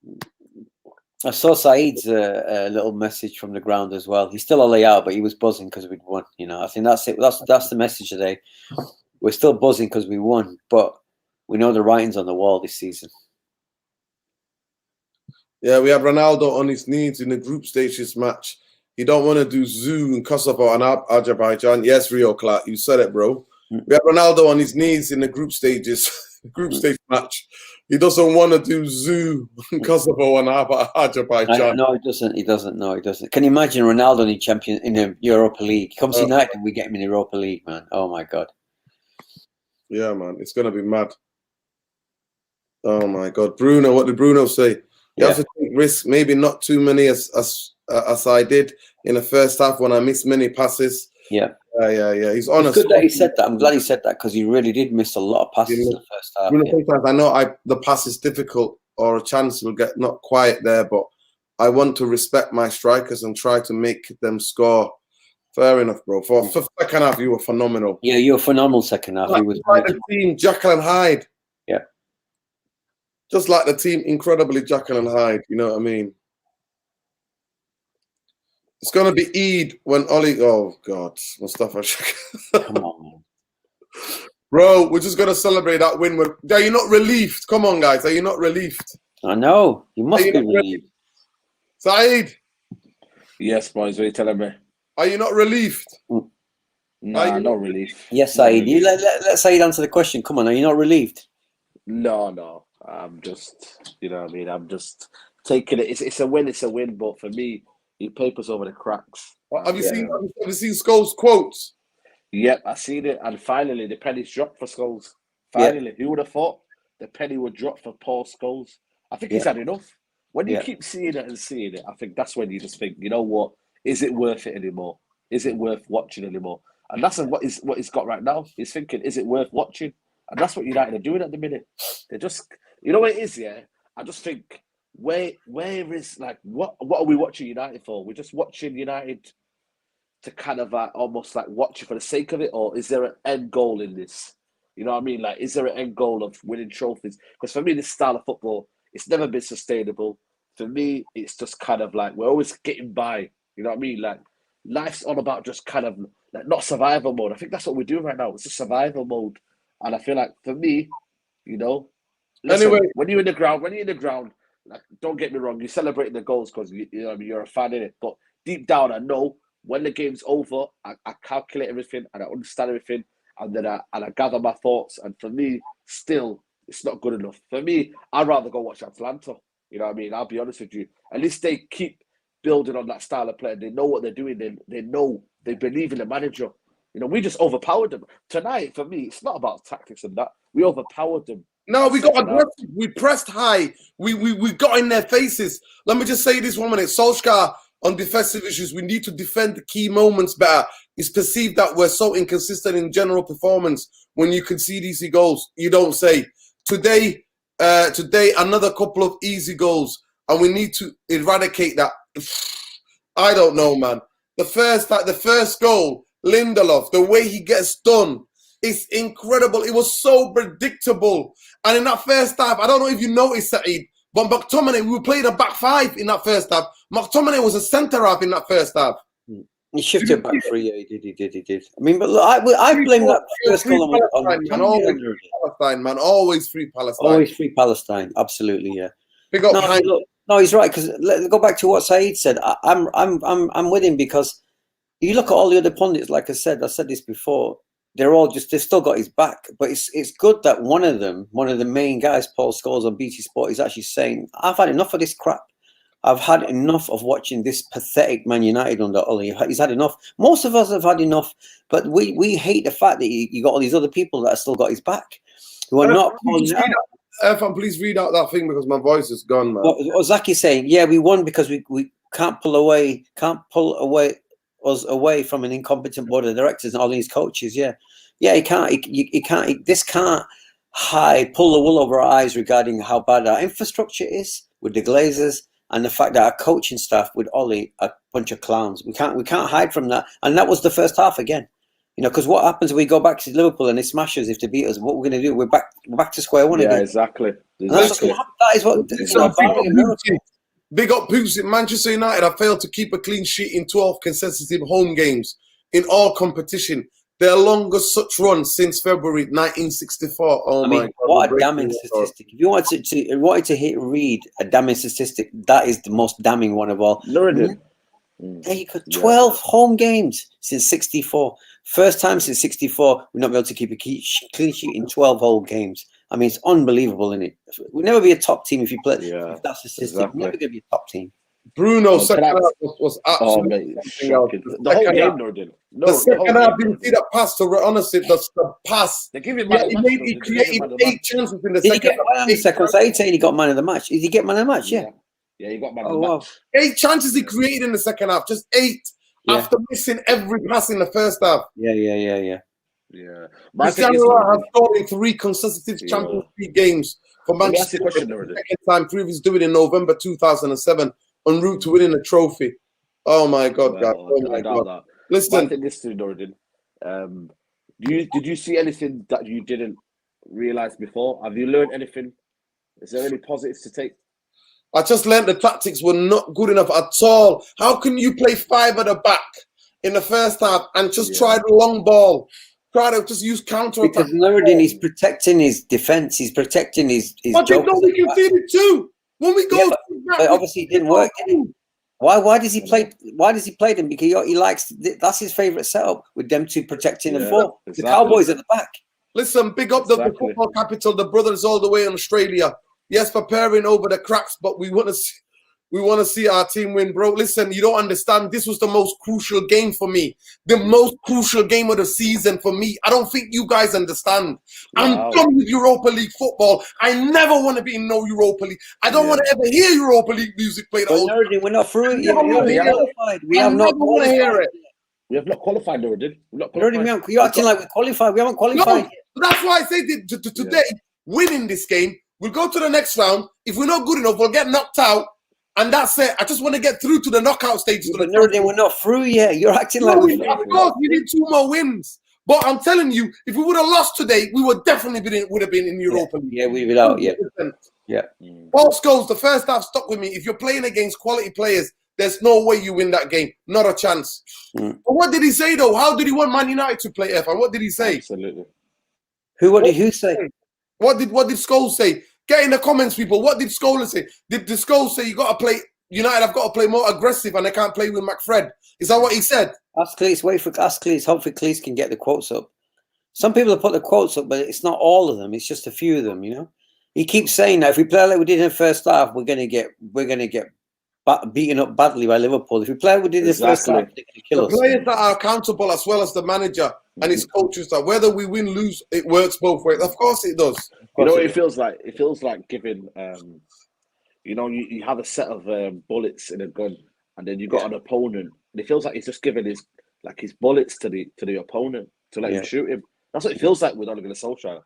I saw Saeed's little message from the ground as well. He's still all out, but he was buzzing because we'd won. I think that's it. That's the message today. We're still buzzing because we won, but we know the writing's on the wall this season. Yeah, we have Ronaldo on his knees in the group stages match. He don't want to do zoo in Kosovo and Azerbaijan. Yes, Rio Clark, you said it, bro. We have Ronaldo on his knees in the group stage match. He doesn't want to do zoo in Kosovo and Azerbaijan. No, he doesn't. No, he doesn't. Can you imagine Ronaldo in the Europa League? He comes to United and we get him in the Europa League, man. Oh my God. Yeah, man, it's gonna be mad. Oh my God, Bruno. What did Bruno say? You have to take risks, maybe not too many as I did in the first half when I missed many passes. Yeah. He's honest. It's good that he said that. I'm glad he said that because he really did miss a lot of passes in the first half. Sometimes I know the pass is difficult or a chance will get not quite there, but I want to respect my strikers and try to make them score. Fair enough, bro. For second half, you were phenomenal. Yeah, you were phenomenal second half. Like the team, Jekyll and Hyde. Yeah. Just like the team, incredibly Jekyll and Hyde. You know what I mean? It's going to be Eid when Ollie... Oh, God. Mustafa Shaka. Come on, man. Bro, we're just going to celebrate that win. Are you not relieved? Come on, guys. Are you not relieved? I know. You must be relieved. Saeed? Yes, boys. What are you telling me? Are you not relieved? No, not relieved. Yes, Saeed. You let Saeed answer the question. Come on. Are you not relieved? No. I'm just, you know what I mean? I'm just taking it. It's a win. It's a win. But for me, it papers over the cracks. Have you seen Scholes' quotes? Yep, I seen it. And finally, the penny's dropped for Scholes. Finally, who would have thought the penny would drop for Paul Scholes? I think he's had enough. When you keep seeing it and seeing it, I think that's when you just think, you know what? Is it worth it anymore? Is it worth watching anymore? And that's what he's got right now. He's thinking, is it worth watching? And that's what United are doing at the minute. They're just, you know what it is, yeah? I just think, where is, like, what are we watching United for? We're just watching United to kind of almost like watch it for the sake of it, or is there an end goal in this? You know what I mean? Like, is there an end goal of winning trophies? Because for me, this style of football, it's never been sustainable. For me, it's just kind of like we're always getting by. You know what I mean? Like, life's all about just kind of like not survival mode. I think that's what we're doing right now. It's a survival mode. And I feel like for me, you know, Listen, Anyway. when you're in the ground, like, don't get me wrong, you celebrate the goals because you know you're a fan in it. But deep down, I know when the game's over, I calculate everything and I understand everything, and then I gather my thoughts. And for me, still, it's not good enough. For me, I'd rather go watch Atlanta. You know what I mean? I'll be honest with you. At least they keep building on that style of play. They know what they're doing. They know, they believe in the manager. You know, we just overpowered them tonight. For me, it's not about tactics and that. We overpowered them. No, we got aggressive. We pressed high. We got in their faces. Let me just say this 1 minute. Solskjaer, on defensive issues, we need to defend the key moments better. It's perceived that we're so inconsistent in general performance. When you concede easy goals, you don't say. Today, another couple of easy goals, and we need to eradicate that. I don't know, man. The first goal, Lindelof, the way he gets done, it's incredible. It was so predictable. And in that first half, I don't know if you noticed, Saeed, but McTominay, we played a back five in that first half. McTominay was a centre half in that first half. He shifted back three. Yeah, he did. I mean, but look, I blame that first goal on Palestine, man. Always free Palestine. Always free Palestine. Absolutely, yeah. No, he's right, because go back to what Saeed said. I'm with him, because you look at all the other pundits. Like I said this before. They've still got his back, but it's good that one of the main guys, Paul Scholes on BT Sport, is actually saying, I've had enough of this crap. I've had enough of watching this pathetic Man United under Ollie. He's had enough. Most of us have had enough, but we hate the fact that you got all these other people that have still got his back, who are not calling out. Irfan, please read out that thing, because my voice is gone, man. What Zaki's saying, yeah, we won because we can't pull us away from an incompetent board of directors and all these coaches. Yeah, he can't. This can't pull the wool over our eyes regarding how bad our infrastructure is with the Glazers, and the fact that our coaching staff with Ollie are a bunch of clowns. We can't hide from that. And that was the first half again. You know, because what happens if we go back to Liverpool and they smash us if they beat us? What we're going to do? We're back to square one again. Yeah, exactly. That is what. Big up Poops in Manchester United. I failed to keep a clean sheet in 12 consecutive home games in all competition. Their longest such run since February 1964. Oh, my God. What a damning statistic. If you wanted to read a damning statistic, that is the most damning one of all. There you go. 12 home games since 64. First time since 64, we're not able to keep a clean sheet in 12 whole games. I mean, it's unbelievable, isn't it? We'll never be a top team if you play. Yeah, if that's the system. Exactly. We're never going to be a top team. Bruno, second half was absolutely shocking. The whole game, Nordin. The second half, didn't see that pass to honestly, the pass. They give him he created 8 chances in the second half. Saeed saying he got man of the match. Did he get man of the match? Yeah, he got man of the match. 8 chances he created in the second half, just 8 after missing every pass in the first half. Yeah. Cristiano Ronaldo has scored in 3 consecutive Champions League games for Manchester United. Second time, previous doing in November 2007. En route to winning a trophy. Oh my God, guys. Oh my God. Listen. Nordin. Did you see anything that you didn't realize before? Have you learned anything? Is there any positives to take? I just learned the tactics were not good enough at all. How can you play 5 at the back in the first half and just try the long ball? Try to just use counter attack. Because Nuruddin is protecting his defense. He's protecting his But we conceded 2. When we go, but obviously it didn't work. Why does he play? Why does he play them? Because he likes. That's his favorite setup, with them 2 protecting the 4. Exactly. The Cowboys at the back. Listen, big up the football capital, the brothers all the way in Australia. Yes, preparing over the cracks, but we want to see our team win, bro. Listen, you don't understand. This was the most crucial game for me. The most crucial game of the season for me. I don't think you guys understand. I'm done with Europa League football. I never want to be in no Europa League. I don't want to ever hear Europa League music played. We're not through it yet. We have not qualified. We have not qualified, Nordin. You're acting like we qualified. We haven't qualified yet. That's why I say today, winning this game, we'll go to the next round. If we're not good enough, we'll get knocked out. And that's it. I just want to get through to the knockout stages. But we're not through yet. You're acting like we're of course, we need 2 more wins. But I'm telling you, if we would have lost today, we would definitely would have been in Europa League. Yeah, we would out. Yeah. Paul Scholes, the first half stuck with me. If you're playing against quality players, there's no way you win that game. Not a chance. But what did he say though? How did he want Man United to play? What did he say? Absolutely. Who say? What did Scholes say? Get in the comments, people. What did Scholes say? Did the Scholes say you got to play? United have got to play more aggressive, and they can't play with McFred? Is that what he said? Ask Cleese. Ask Cleese. Hopefully, Cleese can get the quotes up. Some people have put the quotes up, but it's not all of them. It's just a few of them. You know, he keeps saying that if we play like we did in the first half, we're gonna get beaten up badly by Liverpool. If we play like we did in the first half, they're gonna kill us. The players that are accountable, as well as the manager and his coaches, that whether we win, lose, it works both ways. Of course, it does. You know what it feels like? It feels like giving. You know, you have a set of bullets in a gun, and then you got an opponent, and it feels like he's just giving his bullets to the opponent to let him shoot him. That's what it feels like with Ole Gunnar Solskjaer.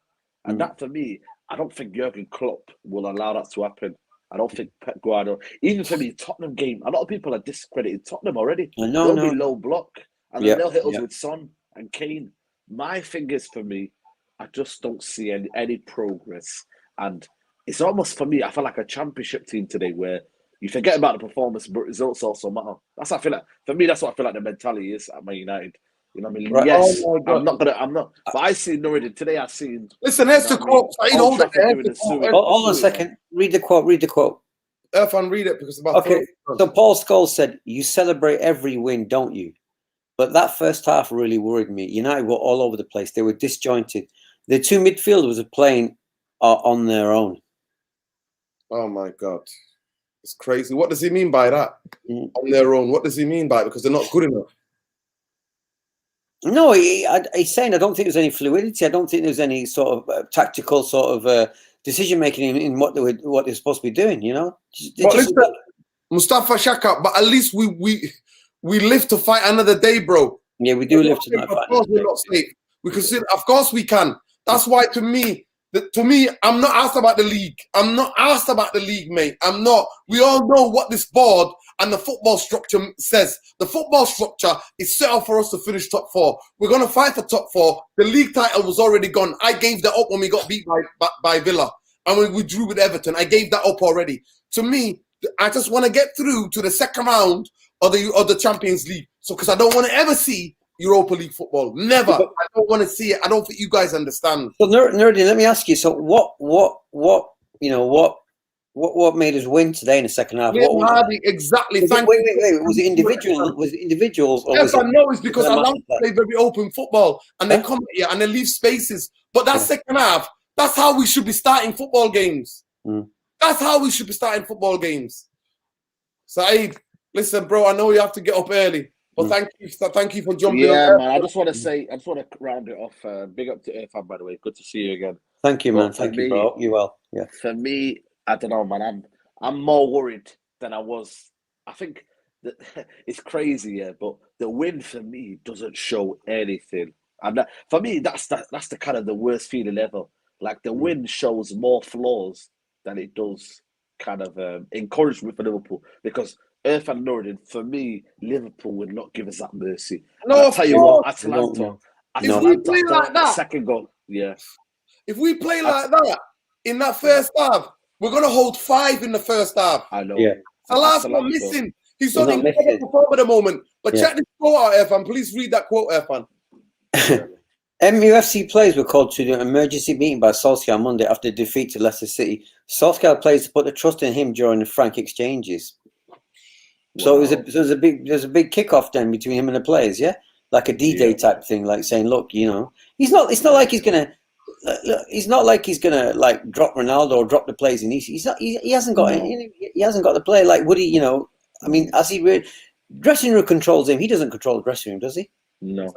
And that, for me, I don't think Jurgen Klopp will allow that to happen. I don't think Pep Guardiola, even for me, Tottenham game, a lot of people are discredited Tottenham already. They'll be low block, and then they'll hit us with Son and Kane. My thing is, for me, I just don't see any progress. And it's almost, for me, I feel like a championship team today where you forget about the performance, but results also matter. That's what I feel like. For me, that's what I feel like the mentality is at Man United. You know what I mean? Right. Yes, I'm not. But I see Norwich today. I seen. Listen, here's the quote. Hold on a second. Read the quote. Irfan, read it because about So Paul Scholes said, "You celebrate every win, don't you?" But that first half really worried me. United were all over the place. They were disjointed. The two midfielders were playing on their own. Oh my God, it's crazy. What does he mean by that? On their own. What does he mean by it? Because they're not good enough. No, he's saying I don't think there's any fluidity. I don't think there's any sort of tactical sort of decision making in what they're supposed to be doing. You know, Mustafa Shaka. But at least we live to fight another day, bro. Yeah, we do live to fight. Of course, we're not safe. We consider, of course, we can. That's why, to me, I'm not asked about the league. I'm not asked about the league, mate. I'm not. We all know what this board and the football structure says. The football structure is set up for us to finish top 4. We're going to fight for top 4. The league title was already gone. I gave that up when we got beat by Villa. And when we drew with Everton, I gave that up already. To me, I just want to get through to the second round of the Champions League. So, because I don't want to ever see Europa League football. Never. I don't want to see it. I don't think you guys understand. So, Nerdy, let me ask you. So, what made us win today in the second half? Exactly. Was it individual? Was it individuals? Yes, I know. It's because I want to play very open football, and they come here and they leave spaces. But that second half, that's how we should be starting football games. That's how we should be starting football games. Saeed, listen, bro. I know you have to get up early. But thank you for jumping on. Man, I just want to round it off. Big up to Irfan, by the way. Good to see you again. Thank you, man. Thank you, bro. You well. Yeah. For me, I don't know, man. I'm more worried than I was. I think that it's crazy, but the win for me doesn't show anything. And for me, that's the kind of the worst feeling ever. Like the win shows more flaws than it does kind of encouragement for Liverpool, because Irfan Nordin, for me, Liverpool would not give us that mercy. No, I'll tell you what, Atalanta, if we play like that, second goal, if we play like that in that first half, we're gonna hold 5 in the first half. I know. Yeah. Salah's not missing. He's not incredible performer at the moment. But check this quote out, Irfan. Please read that quote, Irfan. MUFC players were called to the emergency meeting by Solskjaer on Monday after the defeat to Leicester City. Solskjaer players to put the trust in him during the frank exchanges. So there's a big kickoff then between him and the players, like a D-Day type thing, like saying, look, you know, it's not like he's gonna like drop Ronaldo or drop the players in. He hasn't got the play. Like, would he? You know, I mean, as he dressing room controls him, he doesn't control the dressing room, does he? No,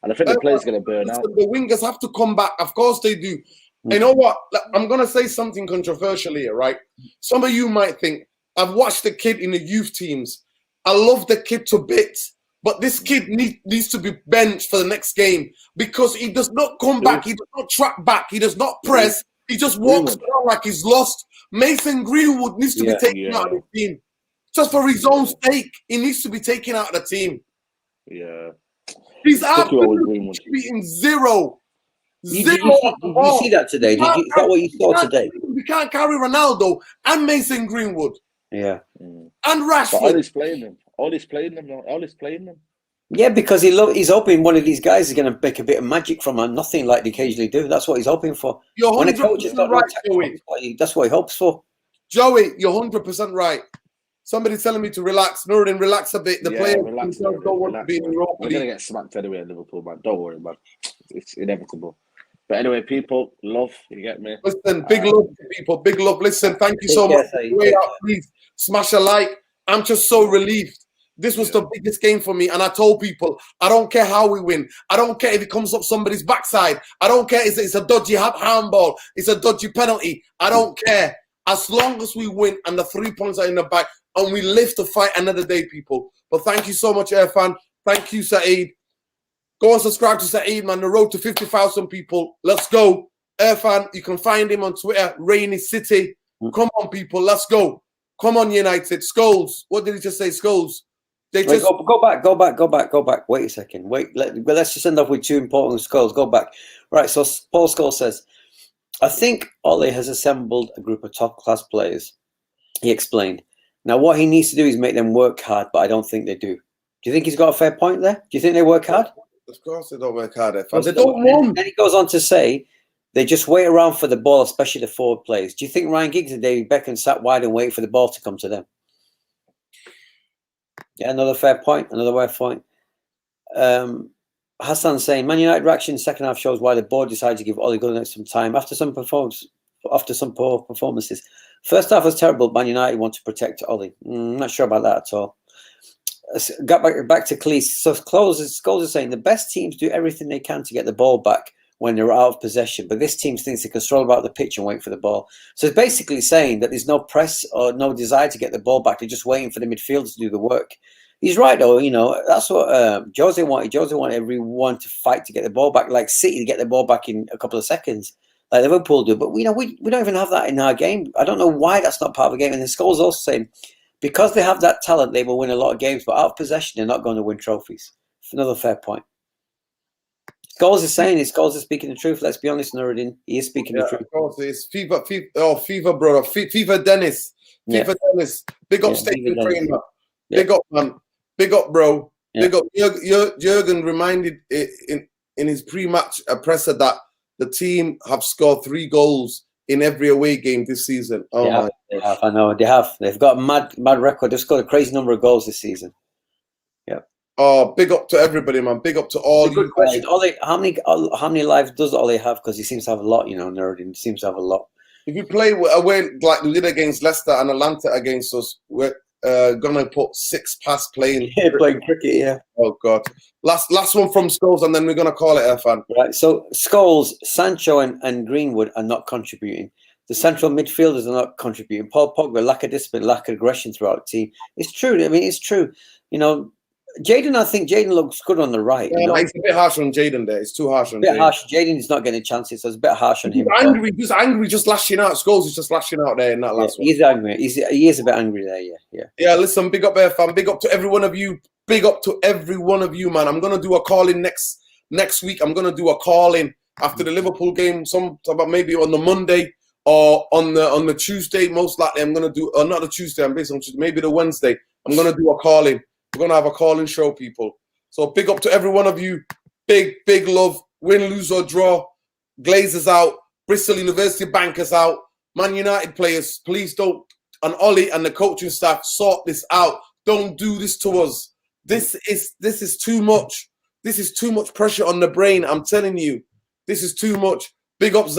and I think the player's gonna burn out. The wingers have to come back. Of course they do. You know what? I'm gonna say something controversial here, right? Some of you might think, I've watched the kid in the youth teams. I love the kid to bits, but this kid needs to be benched for the next game because he does not come back. He does not track back. He does not press. He just walks around like he's lost. Mason Greenwood needs to be taken out of the team. Just for his own sake, he needs to be taken out of the team. Yeah. He's absolutely beating zero. Did you see that today? Is that what you saw today? We can't carry Ronaldo and Mason Greenwood. Yeah. And Rashford. But all he's playing them. Yeah, because he's hoping one of these guys is going to make a bit of magic from nothing like they occasionally do. That's what he's hoping for. You're When a 100% coach has got no right, technical, Joey. that's what he hopes for. Joey, you're 100% right. Somebody's telling me to relax. Nuruddin, relax a bit. The players relax, don't want to be in Europa We're League. gonna get smacked anyway in Liverpool, man. Don't worry, man. It's inevitable. But anyway, people, love, you get me? Listen, big love to people. Big love. Listen, thank you so much. Please smash a like. I'm just so relieved. This was the biggest game for me. And I told people, I don't care how we win. I don't care if it comes up somebody's backside. I don't care if it's a dodgy handball. It's a dodgy penalty. I don't care. As long as we win and the 3 points are in the bag and we live to fight another day, people. But thank you so much, Irfan. Thank you, Saeed. Go and subscribe to Saeed, man. The road to 50,000 people. Let's go. Irfan, you can find him on Twitter, Rainy City. Come on, people. Let's go. Come on, United. Scholes. What did he just say? Scholes. They just go back. Wait a second. Let's just end off with two important Scholes. Go back. Right. So Paul Scholes says, I think Ollie has assembled a group of top-class players. He explained. Now, what he needs to do is make them work hard, but I don't think they do. Do you think he's got a fair point there? Do you think they work hard? Of course they don't work hard. They don't want. Then he goes on to say they just wait around for the ball, especially the forward players. Do you think Ryan Giggs and David Beckham sat wide and waited for the ball to come to them? Yeah, another fair point. Hassan saying Man United reaction in the second half shows why the board decided to give Ole Gunnar some time after some poor performances. First half was terrible. Man United want to protect Ole. Not sure about that at all. Got back to Cleese. So Scholes is saying the best teams do everything they can to get the ball back when they're out of possession, but this team thinks they can stroll about the pitch and wait for the ball. So it's basically saying that there's no press or no desire to get the ball back. They're just waiting for the midfielders to do the work. He's right, though. You know, that's what Jose wanted. Jose wanted everyone to fight to get the ball back, like City to get the ball back in a couple of seconds, like Liverpool do. But we don't even have that in our game. I don't know why that's not part of the game. And the Scholes also saying because they have that talent, they will win a lot of games, but out of possession, they're not going to win trophies. Another fair point. Scholes is saying it. Scholes is speaking the truth. Let's be honest, Nuruddin. He is speaking the truth. Of course, it's FIFA, brother. FIFA Dennis. FIFA Dennis. Big up Stephen Trainer. Big up, man. Big up, bro. Big up. Jurgen reminded in his pre-match presser that the team have scored 3 goals in every away game this season. They have. I know they have. They've got a mad record. They've scored a crazy number of goals this season. Yeah. Oh, big up to everybody, man. Big up to all you. Good question. Ollie, how many lives does Ollie have? Because he seems to have a lot. You know, Nuruddin. He seems to have a lot. If you play away like we did against Leicester and Atlanta against us, we're gonna put 6 past playing. Yeah, playing cricket. Yeah. Oh God. Last one from Scholes, and then we're gonna call it Irfan. Right. So Scholes, Sancho, and Greenwood are not contributing. The central midfielders are not contributing. Paul Pogba, lack of discipline, lack of aggression throughout the team. It's true. I mean, it's true. You know, Jaden, I think Jaden looks good on the right. Yeah, you know? It's a bit harsh on Jaden there. It's too harsh on Jaden. Jaden. Jaden is not getting chances, so it's a bit harsh on him. He's angry, just lashing out. Scholes is just lashing out there in that last one. He's angry. He is a bit angry there, yeah. Yeah, listen, big up Irfan. Big up to every one of you. Big up to every one of you, man. I'm going to do a call-in next week. I'm going to do a call-in after the Liverpool game, maybe on the Monday or on the Tuesday, most likely. I'm going to do, or not the Tuesday, I'm based on Tuesday, maybe the Wednesday. I'm going to do a call-in. We're going to have a call-in show, people. So big up to every one of you. Big love. Win, lose, or draw. Glazers out. Bristol University bankers out. Man United players, please don't. And Ollie and the coaching staff, sort this out. Don't do this to us. This is too much. This is too much pressure on the brain. I'm telling you. This is too much. Big up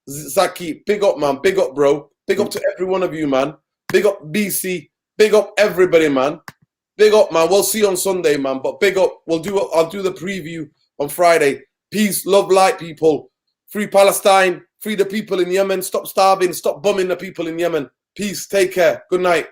Zaki. Big up, man. Big up, bro. Big up to every one of you, man. Big up BC. Big up everybody, man. Big up, man. We'll see you on Sunday, man. But big up. I'll do the preview on Friday. Peace, love, light, people. Free Palestine. Free the people in Yemen. Stop starving. Stop bombing the people in Yemen. Peace. Take care. Good night.